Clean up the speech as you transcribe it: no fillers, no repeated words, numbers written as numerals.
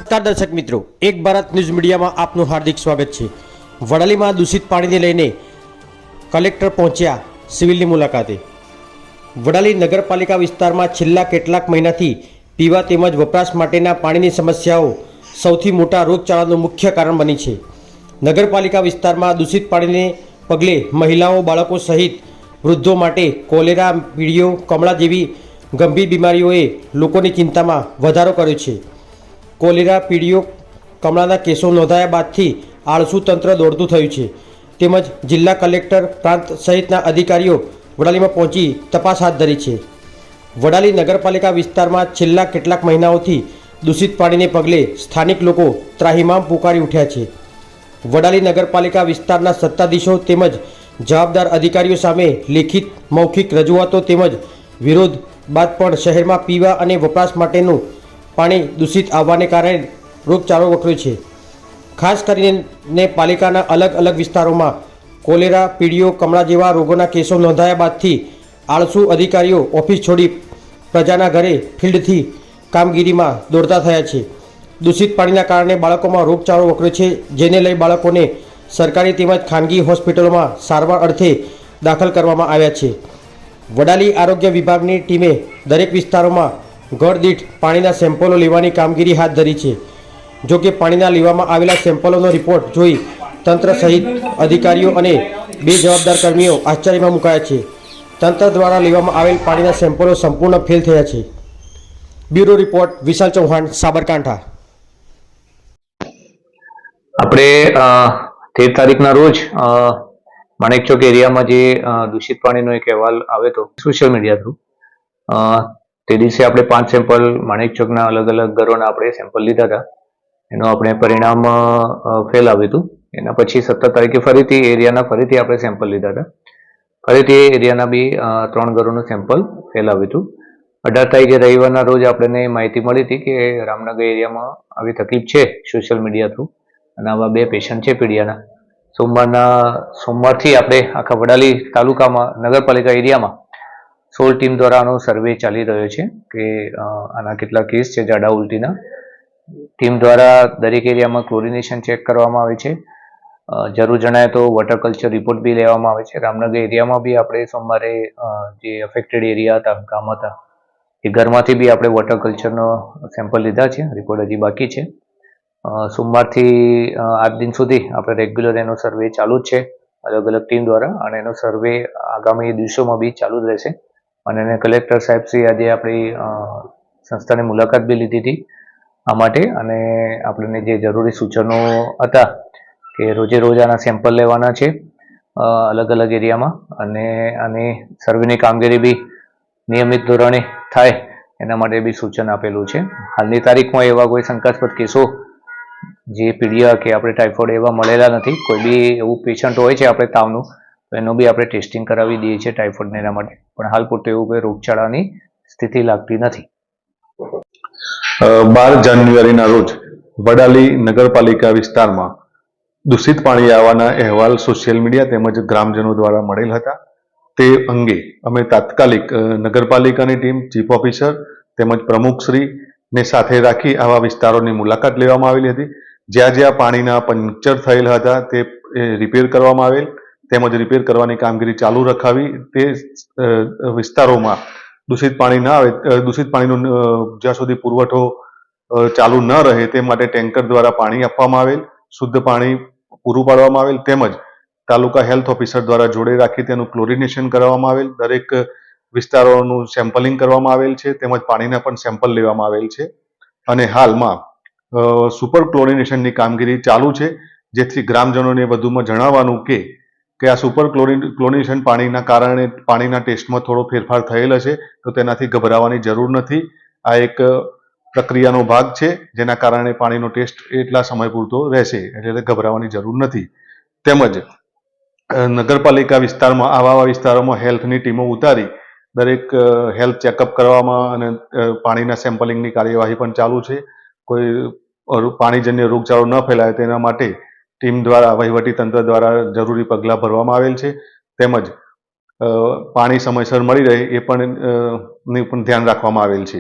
નમસ્કાર દર્શક મિત્રો, એક ભારત ન્યૂઝ મીડિયામાં આપનું હાર્દિક સ્વાગત છે। વડાલીમાં દૂષિત પાણીને લઈને કલેક્ટર પહોંચ્યા સિવિલની મુલાકાતે। વડાલી નગરપાલિકા વિસ્તારમાં છેલ્લા કેટલાક મહિનાથી પીવા તેમજ વપરાશ માટેના પાણીની સમસ્યાઓ સૌથી મોટા રોગચાળાનું મુખ્ય કારણ બની છે। નગરપાલિકા વિસ્તારમાં દૂષિત પાણીને પગલે મહિલાઓ, બાળકો સહિત વૃદ્ધો માટે કોલેરા, પીળીઓ, કમળા જેવી ગંભીર બીમારીઓએ લોકોની ચિંતામાં વધારો કર્યો છે। કોલેરા, પીળીઓ, કમળાના કેસો નોંધાયા બાદથી આળસુ તંત્ર દોડતું થયું છે। તેમજ જિલ્લા કલેક્ટર, પ્રાંત સહિતના અધિકારીઓ વડાલીમાં પહોંચી તપાસ હાથ ધરી છે। વડાલી નગરપાલિકા વિસ્તારમાં છેલ્લા કેટલાક મહિનાઓથી દૂષિત પાણીને પગલે સ્થાનિક લોકો ત્રાહિમામ પુકારી ઉઠ્યા છે। વડાલી નગરપાલિકા વિસ્તારના સત્તાધીશો તેમજ જવાબદાર અધિકારીઓ સામે લેખિત, મૌખિક રજૂઆતો તેમજ વિરોધ બાદ પણ શહેરમાં પીવા અને વપરાશ માટેનું પાણી દૂષિત આવવાને કારણે રોગચાળો વકર્યો છે। ખાસ કરીને પાલિકાના અલગ અલગ વિસ્તારોમાં કોલેરા, પીળીઓ, કમળા જેવા રોગોના કેસો નોંધાયા બાદથી આળસુ અધિકારીઓ ઓફિસ છોડી પ્રજાના ઘરે ફિલ્ડથી કામગીરીમાં દોડતા થયા છે। દૂષિત પાણીના કારણે બાળકોમાં રોગચાળો વકર્યો છે, જેને લઈ બાળકોને સરકારી તેમજ ખાનગી હોસ્પિટલોમાં સારવાર અર્થે દાખલ કરવામાં આવ્યા છે। વડાલી આરોગ્ય વિભાગની ટીમે દરેક વિસ્તારોમાં ઘર દીઠ પાણીના સેમ્પલો લેવાની કામગીરી હાથ ધરી છે। જો કે પાણીના લેવામાં આવેલા સેમ્પલોનો રિપોર્ટ જોઈ તંત્ર સહિત અધિકારીઓ અને બેજવાબદાર કર્મીઓ આશ્ચર્યમાં મુકાયા છે। તંત્ર દ્વારા લેવામાં આવેલ પાણીના સેમ્પલો સંપૂર્ણ ફેલ થયા છે। બ્યુરો રિપોર્ટ, વિશાલ ચૌહાણ, સાબરકાંઠા। આપણે 13 તારીખના રોજ માણેકચોક એરિયામાં જે દૂષિત પાણીનો એક અહેવાલ આવ્યો હતો સોશિયલ મીડિયા થ્રુ, તે દિવસે આપણે 5 સેમ્પલ માણેકચોકના અલગ અલગ ઘરોના આપણે સેમ્પલ લીધા હતા। એનું આપણે પરિણામ ફેલ આવ્યું હતું। એના પછી 17 તારીખે ફરીથી એરિયાના આપણે સેમ્પલ લીધા હતા। ફરીથી એરિયાના બી 3 ઘરોનું સેમ્પલ ફેલ આવ્યું હતું। 18 તારીખે રવિવારના રોજ આપણને માહિતી મળી હતી કે રામનગર એરિયામાં આવી તકલીફ છે સોશિયલ મીડિયા થ્રુ, અને આવા 2 પેશન્ટ છે પીડિયાના। સોમવારથી આપણે આખા વડાલી તાલુકામાં નગરપાલિકા એરિયામાં 16 ટીમ દ્વારા આનો સર્વે ચાલી રહ્યો છે કે આના કેટલા કેસ છે ઝાડા ઉલટીના। ટીમ દ્વારા દરેક એરિયામાં ક્લોરિનેશન ચેક કરવામાં આવે છે। જરૂર જણાય તો વોટર કલ્ચર રિપોર્ટ બી લેવામાં આવે છે। રામનગર એરિયામાં બી આપણે સોમવારે જે અફેક્ટેડ એરિયા હતા, ગામ હતા, એ ઘરમાંથી બી આપણે વોટર કલ્ચરનો સેમ્પલ લીધા છે। રિપોર્ટ હજી બાકી છે। સોમવારથી આજ દિન સુધી આપણે રેગ્યુલર એનો સર્વે ચાલુ જ છે અલગ અલગ ટીમ દ્વારા, અને એનો સર્વે આગામી દિવસોમાં બી ચાલુ જ રહેશે। અને એને કલેક્ટર સાહેબશ્રી આજે આપણી સંસ્થાની મુલાકાત બી લીધી હતી આ માટે, અને આપણને જે જરૂરી સૂચનો હતા કે રોજે રોજ આના સેમ્પલ લેવાના છે અલગ અલગ એરિયામાં, અને આની સર્વેની કામગીરી બી નિયમિત ધોરણે થાય એના માટે બી સૂચન આપેલું છે। હાલની તારીખમાં એવા કોઈ શંકાસ્પદ કેસો જે પીડિયા કે આપણે ટાઇફોઇડ એવા મળેલા નથી। કોઈ બી એવું પેશન્ટ હોય છે આપણે તાવનું, તો એનું બી આપણે ટેસ્ટિંગ કરાવી દઈએ છીએ ટાઇફોઇડને એના માટે, પણ હાલ પૂરતું એવું કોઈ રોગચાળાની સ્થિતિ લાગતી નથી। 12 જાન્યુઆરીના રોજ વડાલી નગરપાલિકા વિસ્તારમાં દૂષિત પાણી આવવાના અહેવાલ સોશિયલ મીડિયા તેમજ ગ્રામજનો દ્વારા મળેલ હતા। તે અંગે અમે તાત્કાલિક નગરપાલિકાની ટીમ, ચીફ ઓફિસર તેમજ પ્રમુખશ્રીને સાથે રાખી આવા વિસ્તારોની મુલાકાત લેવામાં આવેલી હતી। જ્યાં જ્યાં પાણીના પંક્ચર થયેલ હતા તે રિપેર કરવામાં આવેલ, તેમજ રિપેર કરવાની કામગીરી ચાલુ રખાવી તે વિસ્તારોમાં દૂષિત પાણી ના આવે, દૂષિત પાણીનો જ્યાં સુધી પુરવઠો ચાલુ ન રહે તે માટે ટેન્કર દ્વારા પાણી આપવામાં આવેલ, શુદ્ધ પાણી પૂરું પાડવામાં આવેલ, તેમજ તાલુકા હેલ્થ ઓફિસર દ્વારા જોડે રાખી તેનું ક્લોરિનેશન કરવામાં આવેલ, દરેક વિસ્તારોનું સેમ્પલિંગ કરવામાં આવેલ છે, તેમજ પાણીના પણ સેમ્પલ લેવામાં આવેલ છે। અને હાલમાં સુપર ક્લોરિનેશનની કામગીરી ચાલુ છે, જેથી ગ્રામજનોને વધુમાં જણાવવાનું કે આ સુપર ક્લોરિનેશન પાણીના કારણે પાણીના ટેસ્ટમાં થોડો ફેરફાર થયેલ હશે, તો તેનાથી ગભરાવાની જરૂર નથી। આ એક પ્રક્રિયાનો ભાગ છે, જેના કારણે પાણીનો ટેસ્ટ એટલા સમય પૂરતો રહેશે, એટલે ગભરાવાની જરૂર નથી। તેમજ નગરપાલિકા વિસ્તારમાં આવા વિસ્તારોમાં હેલ્થની ટીમો ઉતારી દરેક હેલ્થ ચેકઅપ કરવામાં અને પાણીના સેમ્પલિંગની કાર્યવાહી પણ ચાલુ છે। કોઈ પાણીજન્ય રોગચાળો ન ફેલાય તેના માટે ટીમ દ્વારા, વહીવટી તંત્ર દ્વારા જરૂરી પગલાં ભરવામાં આવેલ છે। તેમજ પાણી સમયસર મળી રહે એ પણ ધ્યાન રાખવામાં આવેલ છે।